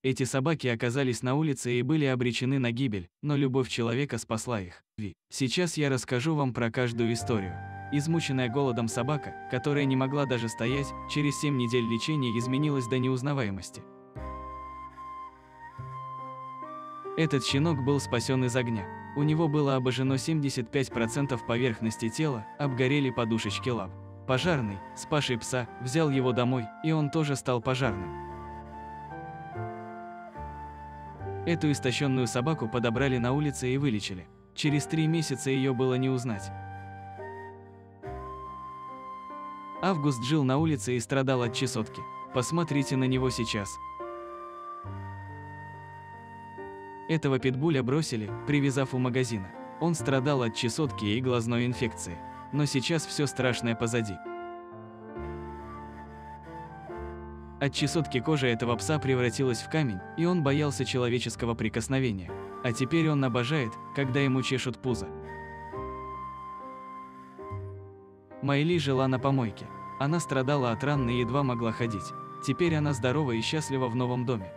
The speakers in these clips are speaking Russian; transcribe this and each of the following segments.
Эти собаки оказались на улице и были обречены на гибель, но любовь человека спасла их. Сейчас я расскажу вам про каждую историю. Измученная голодом собака, которая не могла даже стоять, через 7 недель лечения изменилась до неузнаваемости. Этот щенок был спасен из огня. У него было обожжено 75% поверхности тела, обгорели подушечки лап. Пожарный, спасший пса, взял его домой, и он тоже стал пожарным. Эту истощенную собаку подобрали на улице и вылечили. Через 3 месяца ее было не узнать. Август жил на улице и страдал от чесотки. Посмотрите на него сейчас. Этого питбуля бросили, привязав у магазина. Он страдал от чесотки и глазной инфекции. Но сейчас все страшное позади. От чесотки кожа этого пса превратилась в камень, и он боялся человеческого прикосновения. А теперь он обожает, когда ему чешут пузо. Майли жила на помойке. Она страдала от ран и едва могла ходить. Теперь она здорова и счастлива в новом доме.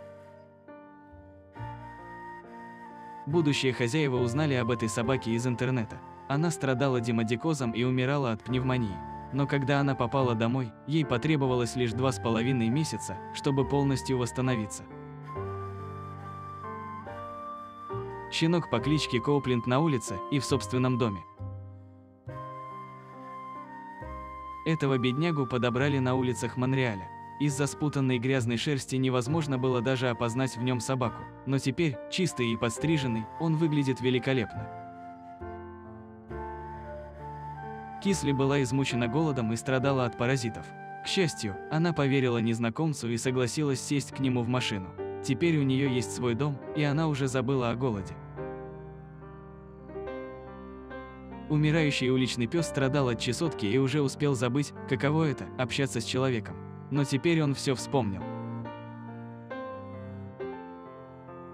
Будущие хозяева узнали об этой собаке из интернета. Она страдала демодикозом и умирала от пневмонии. Но когда она попала домой, ей потребовалось лишь 2,5 месяца, чтобы полностью восстановиться. Щенок по кличке Коупленд на улице и в собственном доме. Этого беднягу подобрали на улицах Монреаля. Из-за спутанной грязной шерсти невозможно было даже опознать в нем собаку. Но теперь, чистый и подстриженный, он выглядит великолепно. Кисли была измучена голодом и страдала от паразитов. К счастью, она поверила незнакомцу и согласилась сесть к нему в машину. Теперь у нее есть свой дом, и она уже забыла о голоде. Умирающий уличный пес страдал от чесотки и уже успел забыть, каково это – общаться с человеком. Но теперь он все вспомнил.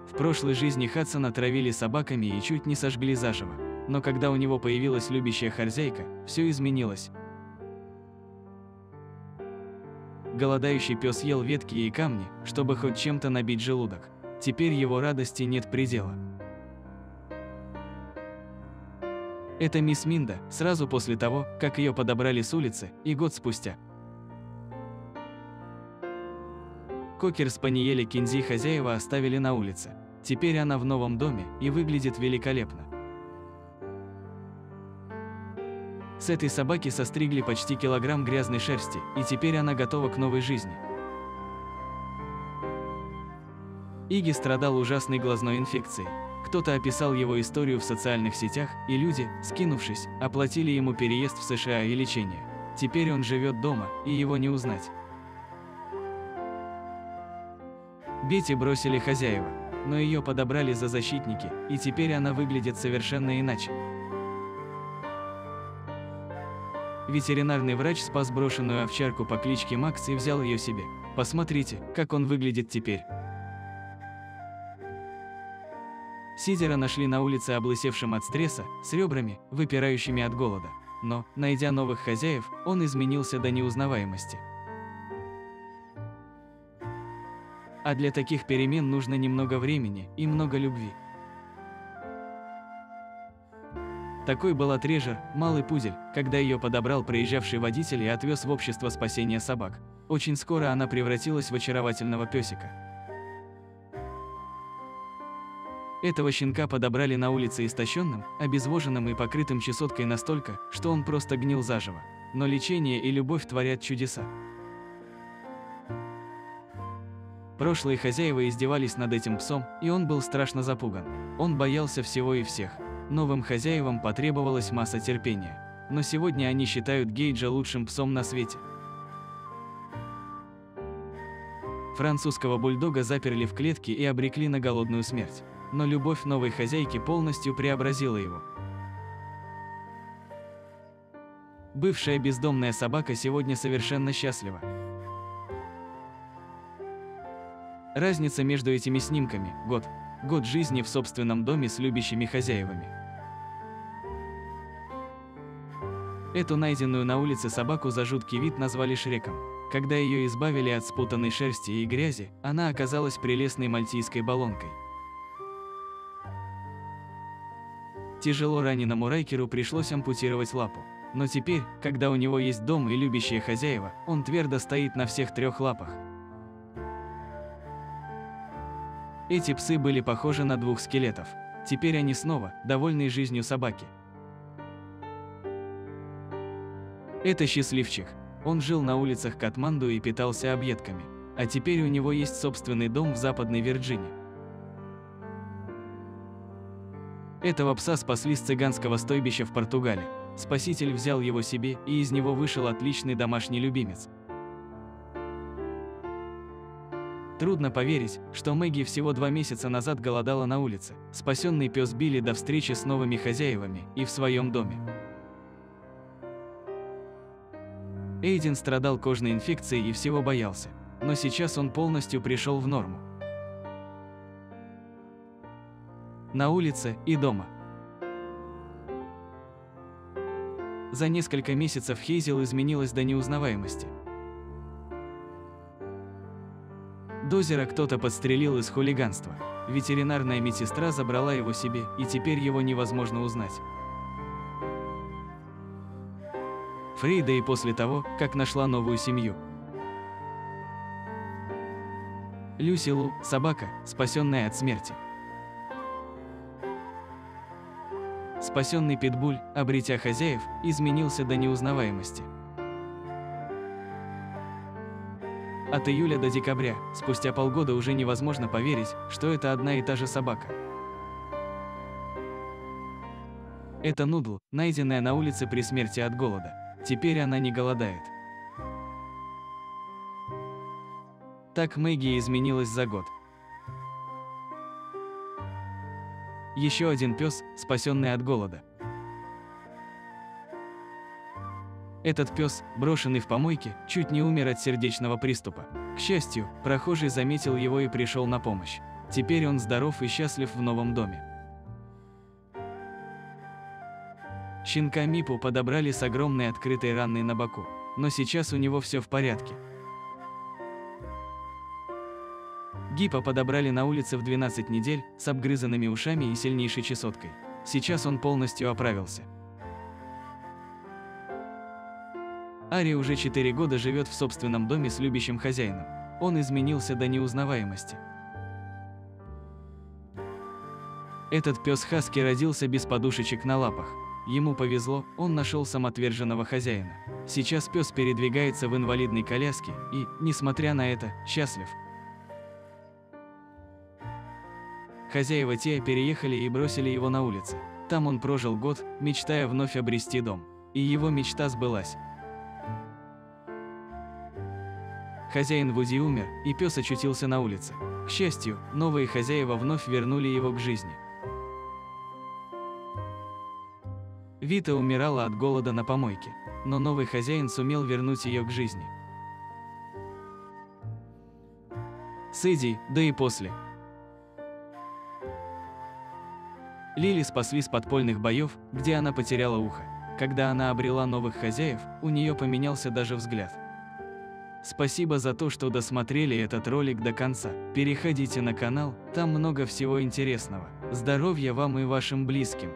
В прошлой жизни Хадсона травили собаками и чуть не сожгли заживо. Но когда у него появилась любящая хозяйка, все изменилось. Голодающий пес ел ветки и камни, чтобы хоть чем-то набить желудок. Теперь его радости нет предела. Это мисс Минда, сразу после того, как ее подобрали с улицы, и год спустя. Кокер-спаниеля Кинзи хозяева оставили на улице. Теперь она в новом доме и выглядит великолепно. С этой собаки состригли почти килограмм грязной шерсти, и теперь она готова к новой жизни. Иги страдал ужасной глазной инфекцией. Кто-то описал его историю в социальных сетях, и люди, скинувшись, оплатили ему переезд в США и лечение. Теперь он живет дома, и его не узнать. Бетти бросили хозяева, но ее подобрали за защитники, и теперь она выглядит совершенно иначе. Ветеринарный врач спас брошенную овчарку по кличке Макс и взял ее себе. Посмотрите, как он выглядит теперь. Сидера нашли на улице облысевшим от стресса, с ребрами, выпирающими от голода. Но, найдя новых хозяев, он изменился до неузнаваемости. А для таких перемен нужно немного времени и много любви. Такой была Трежер, малый пудель, когда ее подобрал проезжавший водитель и отвез в общество спасения собак. Очень скоро она превратилась в очаровательного песика. Этого щенка подобрали на улице истощенным, обезвоженным и покрытым чесоткой настолько, что он просто гнил заживо. Но лечение и любовь творят чудеса. Прошлые хозяева издевались над этим псом, и он был страшно запуган. Он боялся всего и всех. Новым хозяевам потребовалась масса терпения. Но сегодня они считают Гейджа лучшим псом на свете. Французского бульдога заперли в клетке и обрекли на голодную смерть. Но любовь новой хозяйки полностью преобразила его. Бывшая бездомная собака сегодня совершенно счастлива. Разница между этими снимками – год. Год жизни в собственном доме с любящими хозяевами. Эту найденную на улице собаку за жуткий вид назвали Шреком. Когда ее избавили от спутанной шерсти и грязи, она оказалась прелестной мальтийской баллонкой. Тяжело раненому Райкеру пришлось ампутировать лапу. Но теперь, когда у него есть дом и любящие хозяева, он твердо стоит на всех 3 лапах. Эти псы были похожи на 2 скелетов. Теперь они снова довольны жизнью собаки. Это счастливчик. Он жил на улицах Катманду и питался объедками. А теперь у него есть собственный дом в Западной Вирджинии. Этого пса спасли с цыганского стойбища в Португалии. Спаситель взял его себе, и из него вышел отличный домашний любимец. Трудно поверить, что Мэгги всего 2 месяца назад голодала на улице. Спасенный пес Билли до встречи с новыми хозяевами и в своем доме. Эйден страдал кожной инфекцией и всего боялся. Но сейчас он полностью пришел в норму. На улице и дома. За несколько месяцев Хейзел изменилась до неузнаваемости. Дозера кто-то подстрелил из хулиганства. Ветеринарная медсестра забрала его себе, и теперь его невозможно узнать. Фрейда и после того, как нашла новую семью. Люси Лу – собака, спасенная от смерти. Спасенный питбуль, обретя хозяев, изменился до неузнаваемости. От июля до декабря, спустя полгода уже невозможно поверить, что это одна и та же собака. Это Нудл, найденная на улице при смерти от голода. Теперь она не голодает. Так Мэгги изменилась за год. Еще один пес, спасенный от голода. Этот пес, брошенный в помойке, чуть не умер от сердечного приступа. К счастью, прохожий заметил его и пришел на помощь. Теперь он здоров и счастлив в новом доме. Щенка Мипу подобрали с огромной открытой раной на боку, но сейчас у него все в порядке. Гипа подобрали на улице в 12 недель, с обгрызанными ушами и сильнейшей чесоткой. Сейчас он полностью оправился. Ари уже 4 года живет в собственном доме с любящим хозяином. Он изменился до неузнаваемости. Этот пес Хаски родился без подушечек на лапах. Ему повезло, он нашел самоотверженного хозяина. Сейчас пес передвигается в инвалидной коляске и, несмотря на это, счастлив. Хозяева Тиа переехали и бросили его на улице. Там он прожил год, мечтая вновь обрести дом. И его мечта сбылась. Хозяин Вуди умер, и пес очутился на улице. К счастью, новые хозяева вновь вернули его к жизни. Вита умирала от голода на помойке, но новый хозяин сумел вернуть ее к жизни. Сэдди, да и после. Лили спасли с подпольных боев, где она потеряла ухо. Когда она обрела новых хозяев, у нее поменялся даже взгляд. Спасибо за то, что досмотрели этот ролик до конца. Переходите на канал, там много всего интересного. Здоровья вам и вашим близким.